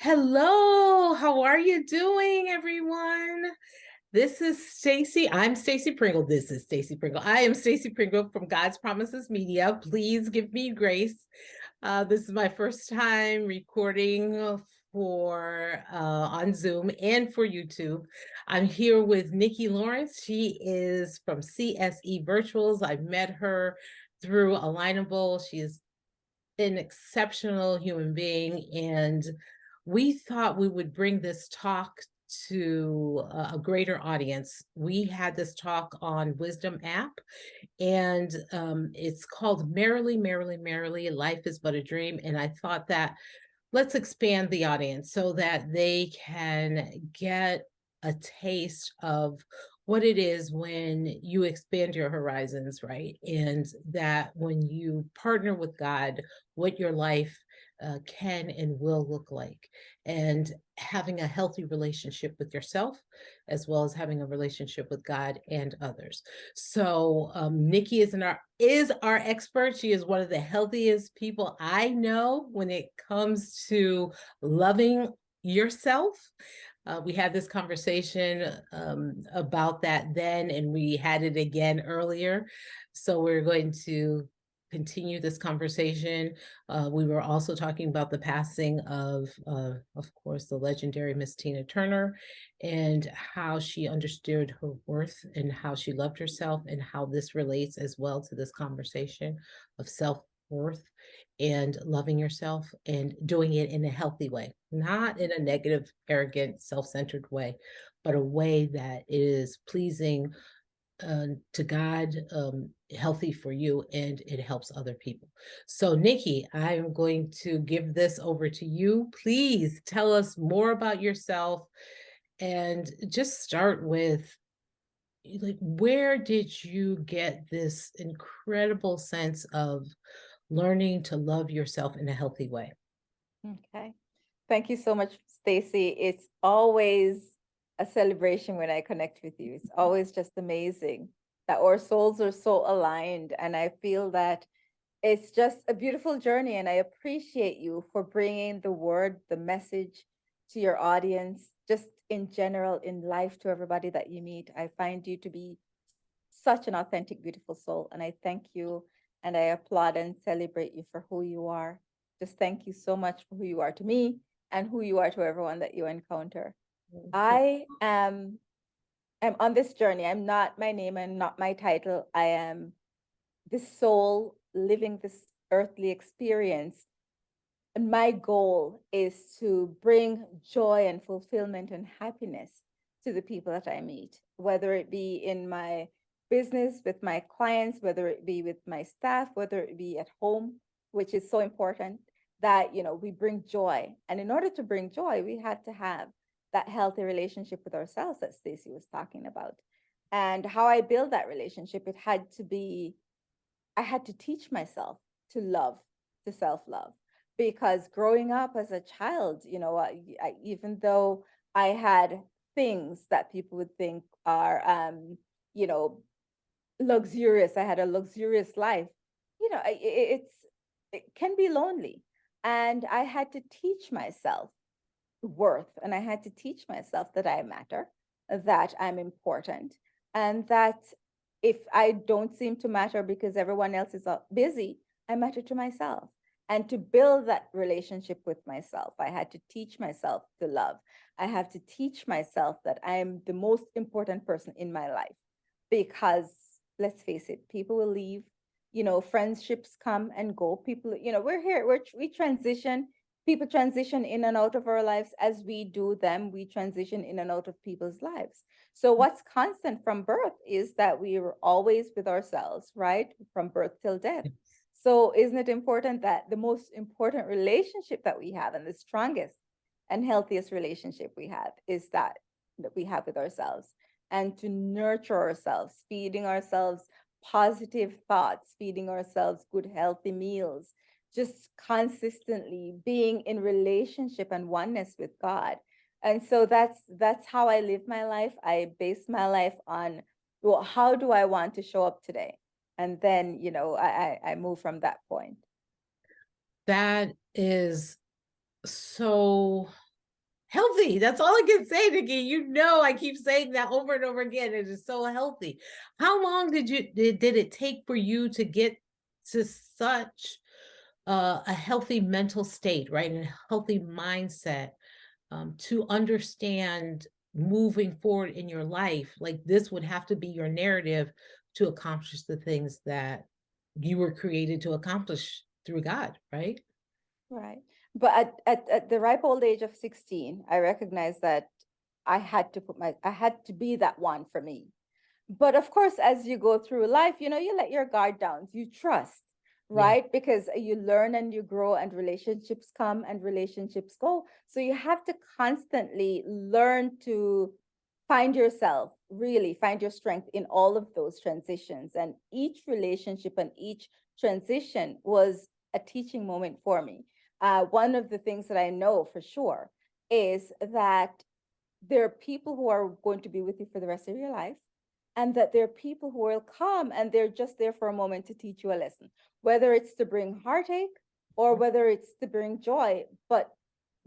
Hello, how are you doing, everyone? This is Stacy. I'm Stacy Pringle. This is Stacy Pringle. I am Stacy Pringle from God's Promises Media. Please give me grace. This is my first time recording for on Zoom and for YouTube. I'm here with Nickie Lawrence. She is from CSE Virtuals. I met her through Alignable. She is an exceptional human being, and we thought we would bring this talk to a greater audience. We had this talk on Wisdom app, and it's called Merrily, Merrily, Merrily, Life is But a Dream. And I thought that let's expand the audience so that they can get a taste of what it is when you expand your horizons, right? And that when you partner with God, what your life can and will look like, and having a healthy relationship with yourself, as well as having a relationship with God and others. So Nickie is our expert. She is one of the healthiest people I know when it comes to loving yourself. We had this conversation about that then, and we had it again earlier. So we're going to continue this conversation. We were also talking about the passing of course, the legendary Miss Tina Turner, and how she understood her worth and how she loved herself, and how this relates as well to this conversation of self-worth and loving yourself and doing it in a healthy way, not in a negative, arrogant, self-centered way, but a way that is pleasing to God, healthy for you, and it helps other people. So Nickie, I'm going to give this over to you. Please tell us more about yourself, and just start with, like, where did you get this incredible sense of learning to love yourself in a healthy way? Okay. Thank you so much, Stacy. It's always a celebration when I connect with you. It's always just amazing that our souls are so aligned. And I feel that it's just a beautiful journey. And I appreciate you for bringing the word, the message to your audience, just in general, in life, to everybody that you meet. I find you to be such an authentic, beautiful soul. And I thank you and I applaud and celebrate you for who you are. Just thank you so much for who you are to me and who you are to everyone that you encounter. I am on this journey. I'm not my name and not my title. I am this soul living this earthly experience. And my goal is to bring joy and fulfillment and happiness to the people that I meet, whether it be in my business with my clients, whether it be with my staff, whether it be at home, which is so important that, we bring joy. And in order to bring joy, we had to have that healthy relationship with ourselves that Stacy was talking about. And how I build that relationship, I had to teach myself to love, to self-love, because growing up as a child, even though I had things that people would think are, you know, luxurious, I had a luxurious life. It can be lonely, and I had to teach myself worth, and I had to teach myself that I matter, that I'm important, and that if I don't seem to matter because everyone else is busy, I matter to myself. And to build that relationship with myself, I had to teach myself to love. I have to teach myself that I am the most important person in my life, because let's face it, people will leave, friendships come and go. People, we're here, we transition. People transition in and out of our lives as we do them. We transition in and out of people's lives. So what's constant from birth is that we are always with ourselves, right? From birth till death. So isn't it important that the most important relationship that we have, and the strongest and healthiest relationship we have, is that we have with ourselves, and to nurture ourselves, feeding ourselves positive thoughts, feeding ourselves good, healthy meals, just consistently being in relationship and oneness with God. And so that's how I live my life. I base my life on, well, how do I want to show up today? And then, I move from that point. That is so healthy. That's all I can say, Nickie. You know, I keep saying that over and over again. It is so healthy. How long did it take for you to get to such a healthy mental state, right? And a healthy mindset, to understand moving forward in your life, like this would have to be your narrative to accomplish the things that you were created to accomplish through God, right? Right. But at the ripe old age of 16, I recognized that I had to be that one for me. But of course, as you go through life, you let your guard down, you trust, Yeah. right? Because you learn and you grow, and relationships come and relationships go. So you have to constantly learn to find yourself, really find your strength in all of those transitions. And each relationship and each transition was a teaching moment for me. One of the things that I know for sure is that there are people who are going to be with you for the rest of your life, and that there are people who will come and they're just there for a moment to teach you a lesson, whether it's to bring heartache or whether it's to bring joy. But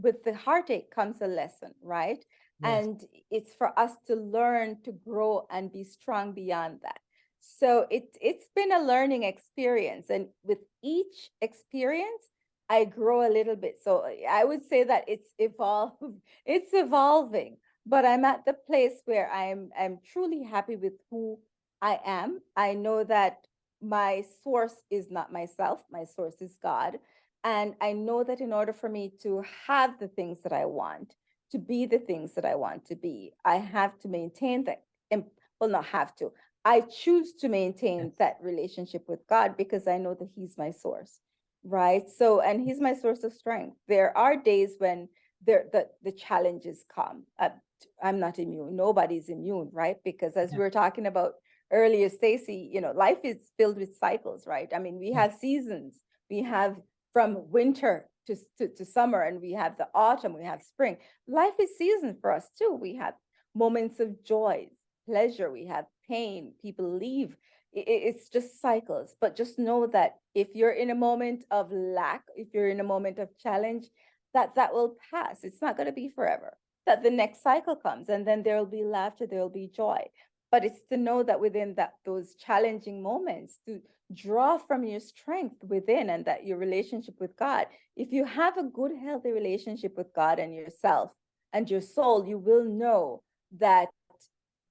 with the heartache comes a lesson, right? Yes. And it's for us to learn to grow and be strong beyond that. So it's been a learning experience, and with each experience I grow a little bit. So I would say that it's evolving, but I'm at the place where I'm truly happy with who I am. I know that my source is not myself, my source is God. And I know that in order for me to have the things that I want, to be the things that I want to be, I have to maintain that. Well, not have to. I choose to maintain Yes. that relationship with God because I know that He's my source, right? So, and He's my source of strength. There are days when the challenges come. I'm not immune. Nobody's immune, right? Because as Yeah. we were talking about earlier, Stacy, life is filled with cycles, right? I mean, we Yeah. have seasons. We have from winter to summer, and we have the autumn, we have spring. Life is season for us too. We have moments of joy, pleasure, we have pain, people leave. It's just cycles. But just know that if you're in a moment of lack, if you're in a moment of challenge, that will pass. It's not going to be forever. That the next cycle comes, and then there will be laughter, there will be joy. But it's to know that within those challenging moments, to draw from your strength within, and that your relationship with God, if you have a good, healthy relationship with God and yourself and your soul, you will know that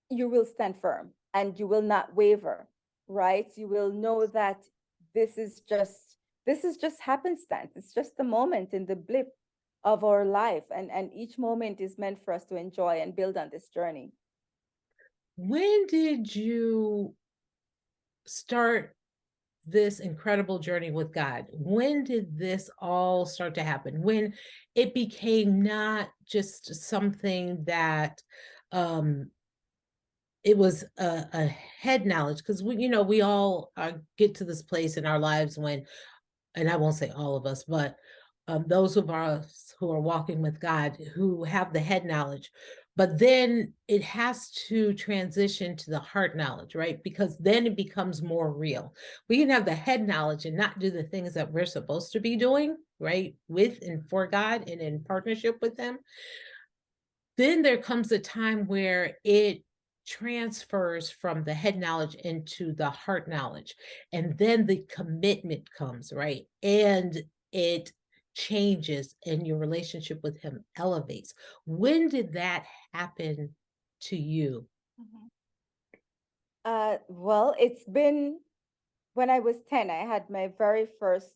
you will stand firm and you will not waver, right? You will know that this is just happenstance. It's just a moment in the blip of our life, and each moment is meant for us to enjoy and build on this journey. When did you start this incredible journey with God? When did this all start to happen? When it became not just something that um it was a head knowledge, because we all get to this place in our lives when, and I won't say all of us, but those of us who are walking with God who have the head knowledge, but then it has to transition to the heart knowledge, right? Because then it becomes more real. We can have the head knowledge and not do the things that we're supposed to be doing, right? With and for God and in partnership with Him. Then there comes a time where it transfers from the head knowledge into the heart knowledge. And then the commitment comes, right? And it changes and your relationship with Him elevates. When did that happen to you? Mhm. Well, it's been when I was 10, I had my very first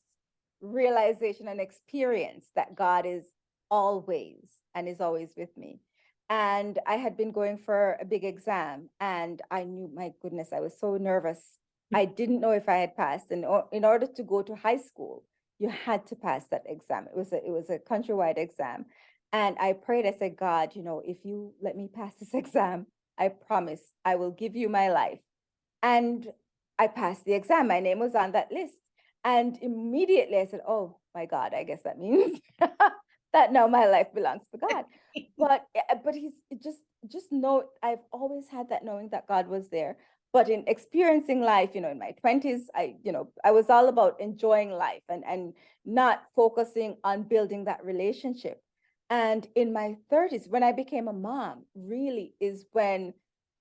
realization and experience that God is always and is always with me. And I had been going for a big exam, and I knew, my goodness, I was so nervous. I didn't know if I had passed. And in order to go to high school, you had to pass that exam. It was a countrywide exam. And I prayed, I said, God, if you let me pass this exam, I promise I will give you my life. And I passed the exam. My name was on that list. And immediately I said, oh my God, I guess that means that now my life belongs to God. But he's just know, I've always had that knowing that God was there. But in experiencing life, in my 20s, I was all about enjoying life and not focusing on building that relationship. And in my 30s, when I became a mom, really is when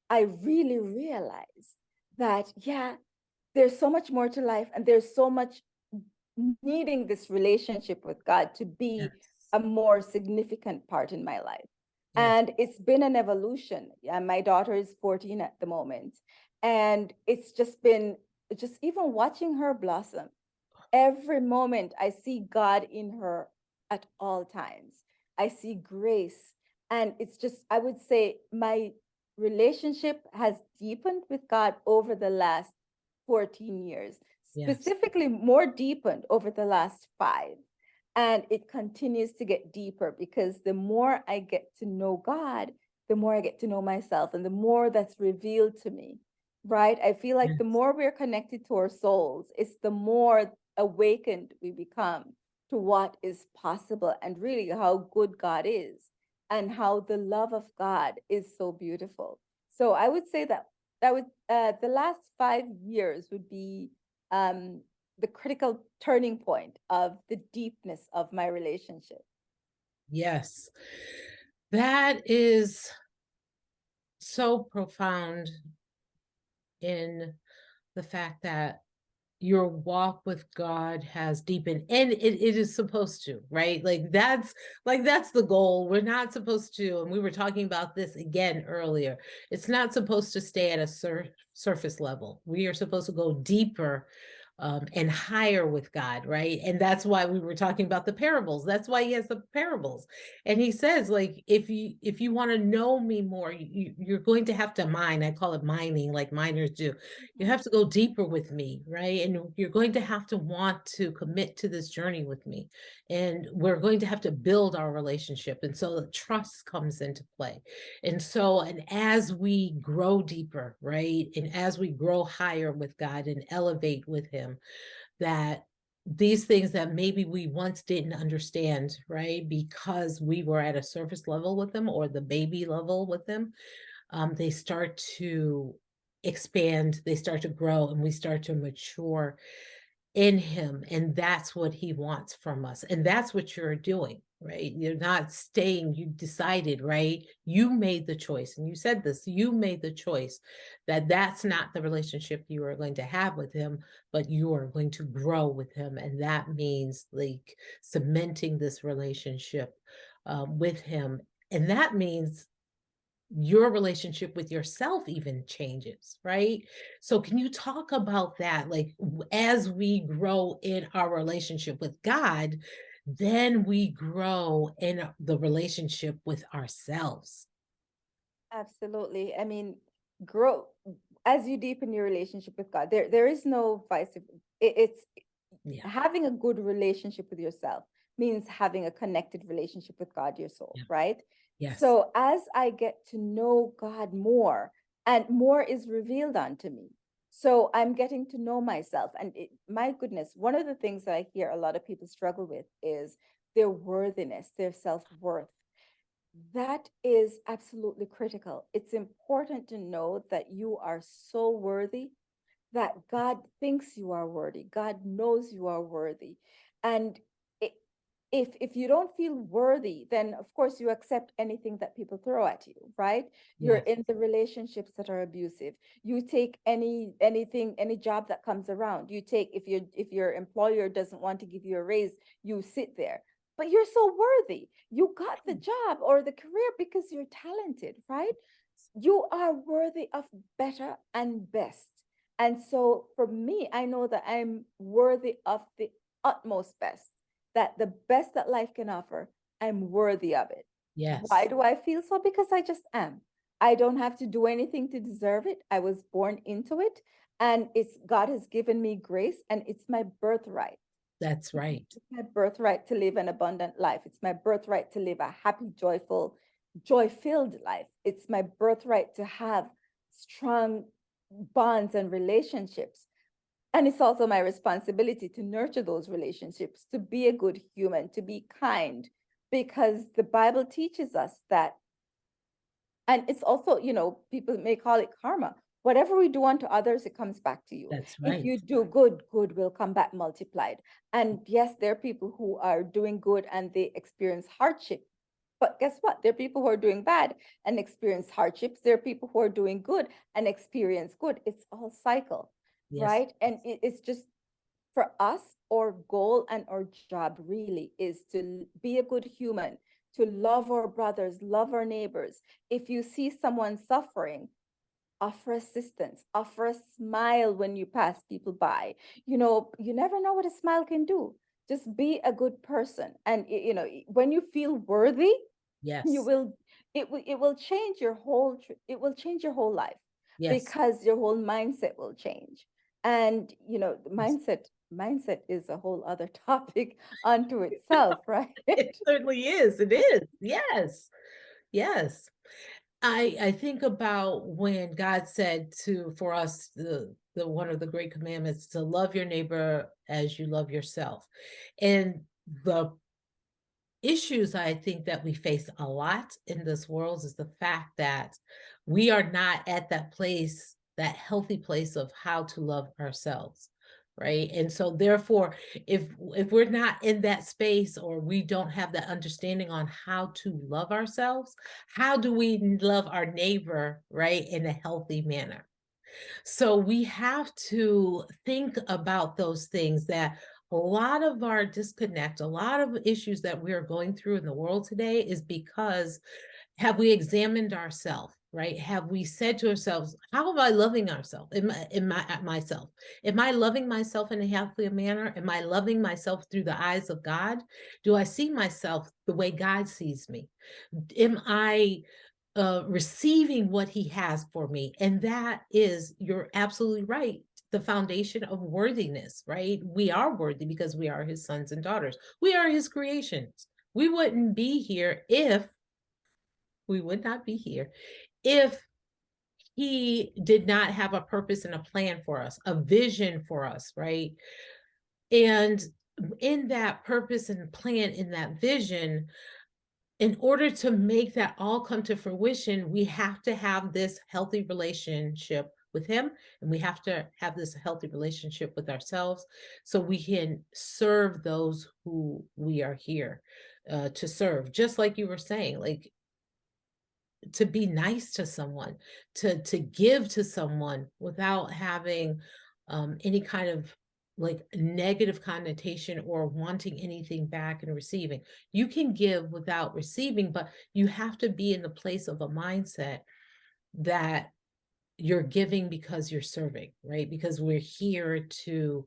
I really realized that, yeah, there's so much more to life, and there's so much needing this relationship with God to be Yes. a more significant part in my life. Yes. And it's been an evolution. Yeah, my daughter is 14 at the moment. And it's just been just even watching her blossom. Every moment I see God in her at all times. I see grace. And it's just, I would say my relationship has deepened with God over the last 14 years, Yes. specifically more deepened over the last 5. And it continues to get deeper because the more I get to know God, the more I get to know myself and the more that's revealed to me, right? I feel like the Yes. more we're connected to our souls, it's the more awakened we become to what is possible and really how good God is and how the love of God is so beautiful. So I would say that the last 5 years would be um, the critical turning point of the deepness of my relationship. Yes. That is so profound in the fact that your walk with God has deepened, and it is supposed to, right? Like that's the goal. We're not supposed to, and we were talking about this again earlier. It's not supposed to stay at a surface level. We are supposed to go deeper and higher with God, right? And that's why we were talking about the parables. That's why he has the parables. And he says, like, if you want to know me more, you're going to have to mine. I call it mining, like miners do. You have to go deeper with me, right? And you're going to have to want to commit to this journey with me. And we're going to have to build our relationship. And so the trust comes into play. And as we grow deeper, right? And as we grow higher with God and elevate with him, that these things that maybe we once didn't understand, right? Because we were at a surface level with them or the baby level with them, they start to expand, they start to grow, and we start to mature in him. And that's what he wants from us. And that's what you're doing, right? You're not staying, you decided, right? You made the choice. And you said this, you made the choice that that's not the relationship you are going to have with him, but you are going to grow with him. And that means like cementing this relationship with him. And that means your relationship with yourself even changes, right? So can you talk about that? Like as we grow in our relationship with God, then we grow in the relationship with ourselves. Absolutely. I mean, grow as you deepen your relationship with God. There is no it's Yeah. having a good relationship with yourself means having a connected relationship with God, your soul, Yeah. right? Yes. So as I get to know God more, and more is revealed unto me. So I'm getting to know myself. And my goodness, one of the things that I hear a lot of people struggle with is their worthiness, their self-worth. That is absolutely critical. It's important to know that you are so worthy, that God thinks you are worthy. God knows you are worthy. And if you don't feel worthy, then of course you accept anything that people throw at you, right? You're Yes. in the relationships that are abusive. You take any job that comes around. You take if your employer doesn't want to give you a raise, you sit there. But you're so worthy. You got the job or the career because you're talented, right? You are worthy of better and best. And so for me, I know that I'm worthy of the utmost best, that the best that life can offer, I'm worthy of it. Why Yes. do I feel so? Because I just am. I don't have to do anything to deserve it. I was born into it, and it's God has given me grace, and it's my birthright. That's right. It's my birthright to live an abundant life. It's my birthright to live a happy, joyful, joy-filled life. It's my birthright to have strong bonds and relationships. And it's also my responsibility to nurture those relationships, to be a good human, to be kind, because the Bible teaches us that. And it's also, people may call it karma. Whatever we do unto others, it comes back to you. That's If right. you do good, good will come back multiplied. And yes, there are people who are doing good and they experience hardship. But guess what? There are people who are doing bad and experience hardships. There are people who are doing good and experience good. It's all cycle, Yes. right? And it's just for us, our goal and our job really is to be a good human, to love our brothers, love our neighbors. If you see someone suffering, offer assistance, offer a smile when you pass people by. You never know what a smile can do. Just be a good person. And when you feel worthy, you Yes. will it will change your it will change your whole life, Yes. because your whole mindset will change. And the Yes. mindset is a whole other topic unto itself, right? It certainly is. It is. Yes. Yes. I think about when God said for us the one of the great commandments to love your neighbor as you love yourself. And the issues I think that we face a lot in this world is the fact that we are not at that place, that healthy place of how to love ourselves. Right. And so therefore, if we're not in that space, or we don't have that understanding on how to love ourselves, how do we love our neighbor, right, in a healthy manner? So we have to think about those things, that a lot of our disconnect, a lot of issues that we're going through in the world today is because, have we examined ourselves, right? Have we said to ourselves, how am I loving ourselves myself? Am I loving myself in a healthy manner? Am I loving myself through the eyes of God? Do I see myself the way God sees me? Am I receiving what he has for me? And that is, you're absolutely right, the foundation of worthiness, right? We are worthy because we are his sons and daughters. We are his creations. We wouldn't be here if we would not be here if he did not have a purpose and a plan for us, a vision for us, right? And in that purpose and plan, in that vision, in order to make that all come to fruition, we have to have this healthy relationship with him, and we have to have this healthy relationship with ourselves, so we can serve those who we are here to serve. Just like you were saying, like, to be nice to someone, to give to someone without having any kind of like negative connotation or wanting anything back and receiving. You can give without receiving, but you have to be in the place of a mindset that you're giving because you're serving, right? Because we're here to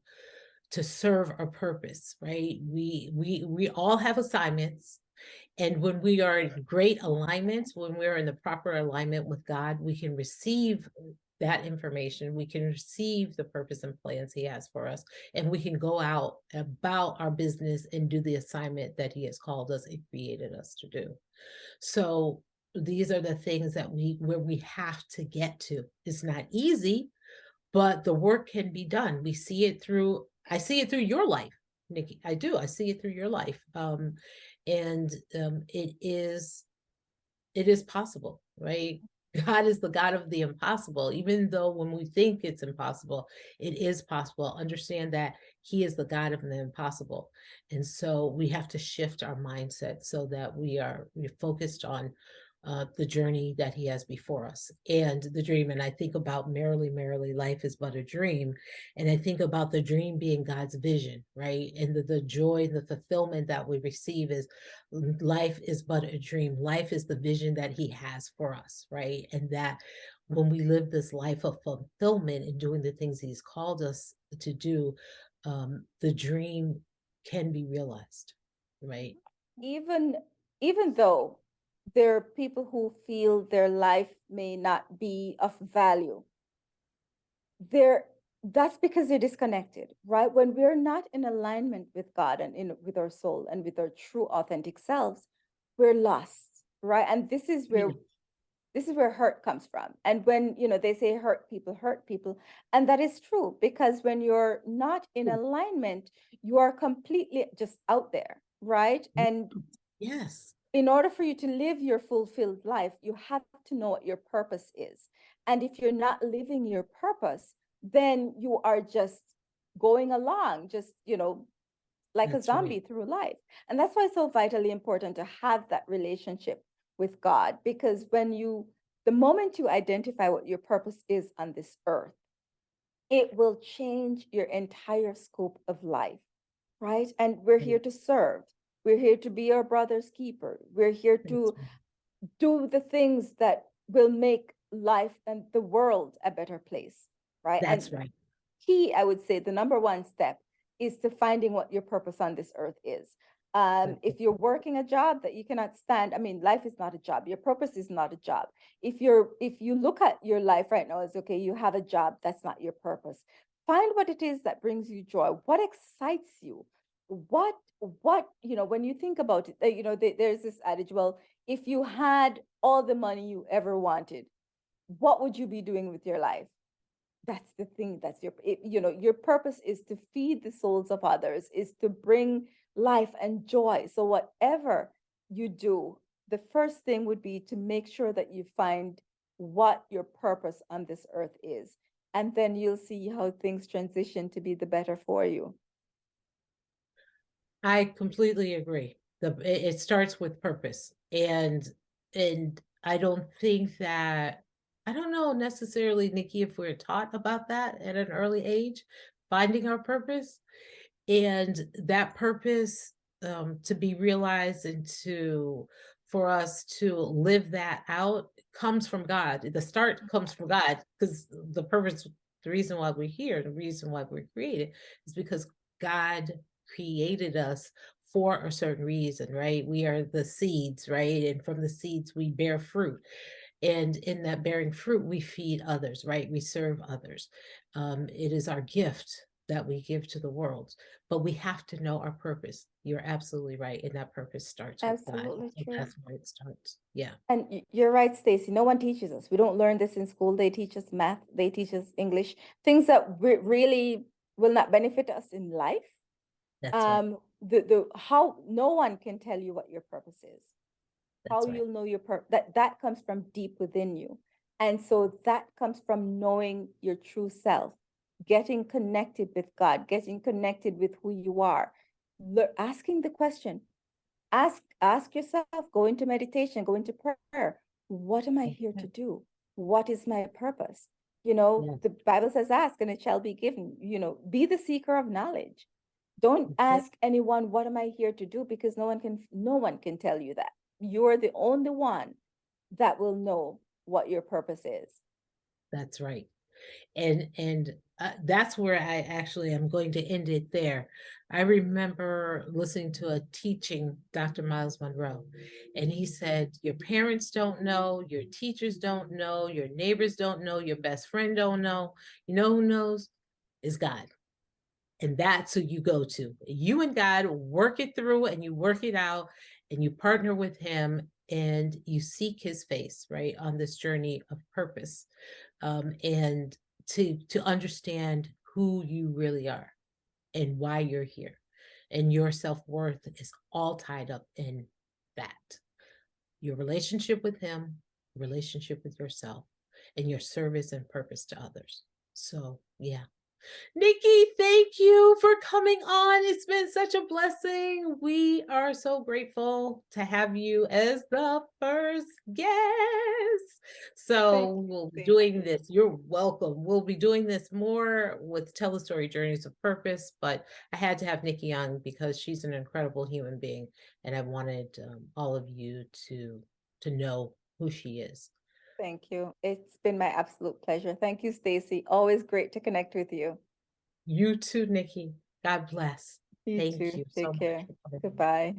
serve a purpose, right? We all have assignments, and when we are in great alignment, when we're in the proper alignment with God, we can receive that information. We can receive the purpose and plans he has for us. And we can go out about our business and do the assignment that he has called us and created us to do. So these are the things that where we have to get to. It's not easy, but the work can be done. I see it through your life, Nickie. I do. I see it through your life. And it is possible, right? God is the God of the impossible. Even though when we think it's impossible, it is possible. Understand that he is the God of the impossible. And so we have to shift our mindset so that we're focused on the journey that he has before us and the dream. And I think about Merrily, Merrily, life is but a dream. And I think about the dream being God's vision, right? And the joy and the fulfillment that we receive is, life is but a dream. Life is the vision that he has for us, right? And that when we live this life of fulfillment and doing the things he's called us to do, the dream can be realized, right? even even though there are people who feel their life may not be of value, they're that's because they're disconnected, right? When we're not in alignment with God and with our soul and with our true authentic selves, we're lost, right? And Yeah. this is where hurt comes from. And when they say hurt people, and that is true, because when you're not in alignment, you are completely just out there, right? And Yes. in order for you to live your fulfilled life, you have to know what your purpose is. And if you're not living your purpose, then you are just going along, just like a That's right. zombie through life. And that's why it's so vitally important to have that relationship with God, because the moment you identify what your purpose is on this earth, it will change your entire scope of life, right? And we're here Right. to serve. We're here to be our brother's keeper. We're here That's to right. do the things that will make life and the world a better place, right? And That's right. key, I would say the number one step is to finding what your purpose on this earth is. That's If you're working a job that you cannot stand, I mean, life is not a job. Your purpose is not a job. If you look at your life right now as, okay, you have a job, that's not your purpose. Find what it is that brings you joy. What excites you? When you think about it, there's this adage, well, if you had all the money you ever wanted, what would you be doing with your life? That's the thing. That's your purpose is to feed the souls of others, is to bring life and joy. So whatever you do, the first thing would be to make sure that you find what your purpose on this earth is. And then you'll see how things transition to be the better for you. I completely agree. It starts with purpose, and I don't think that I don't know necessarily, Nickie, if we're taught about that at an early age, finding our purpose and that purpose to be realized and to for us to live that out comes from God. The start comes from God because the purpose, the reason why we're here, the reason why we're created is because God created us for a certain reason, right? We are the seeds, right? And from the seeds we bear fruit. And in that bearing fruit, we feed others, right? We serve others. It is our gift that we give to the world, but we have to know our purpose. You're absolutely right. And that purpose starts with God. Absolutely So true. that's where it starts. Yeah, And you're right, Stacy. No one teaches us. We don't learn this in school. They teach us math. They teach us English. Things that really will not benefit us in life. that's right. The how no one can tell you what your purpose is. How That's right. you'll know your purpose. That comes from deep within you, and so that comes from knowing your true self, getting connected with God, getting connected with who you are, asking the question, ask yourself, go into meditation, go into prayer. What am I here Yeah, to do? What is my purpose? yeah, The Bible says, ask and it shall be given. Be the seeker of knowledge. Don't that's it. ask anyone, what am I here to do? Because no one can tell you that. You're the only one that will know what your purpose is. That's right. And that's where I actually am going to end it there. I remember listening to a teaching, Dr. Miles Monroe, and he said, your parents don't know, your teachers don't know, your neighbors don't know, your best friend don't know. You know who knows? Is God. And that's who you go to. You and God work it through and you work it out and you partner with him and you seek his face, right, on this journey of purpose. And to understand who you really are and why you're here. And your self-worth is all tied up in that. Your relationship with him, relationship with yourself, and your service and purpose to others. So yeah. Nickie, thank you for coming on. It's been such a blessing. We are so grateful to have you as the first guest. Thank So you, we'll be doing Stacy. this. You're welcome. We'll be doing this more with Telestory Journeys of Purpose, but I had to have Nickie on because she's an incredible human being, and I wanted all of you to know who she is. Thank you. It's been my absolute pleasure. Thank you, Stacy. Always great to connect with you. You too, Nickie. God bless. You Thank too. you so Take much care. for coming on. Goodbye.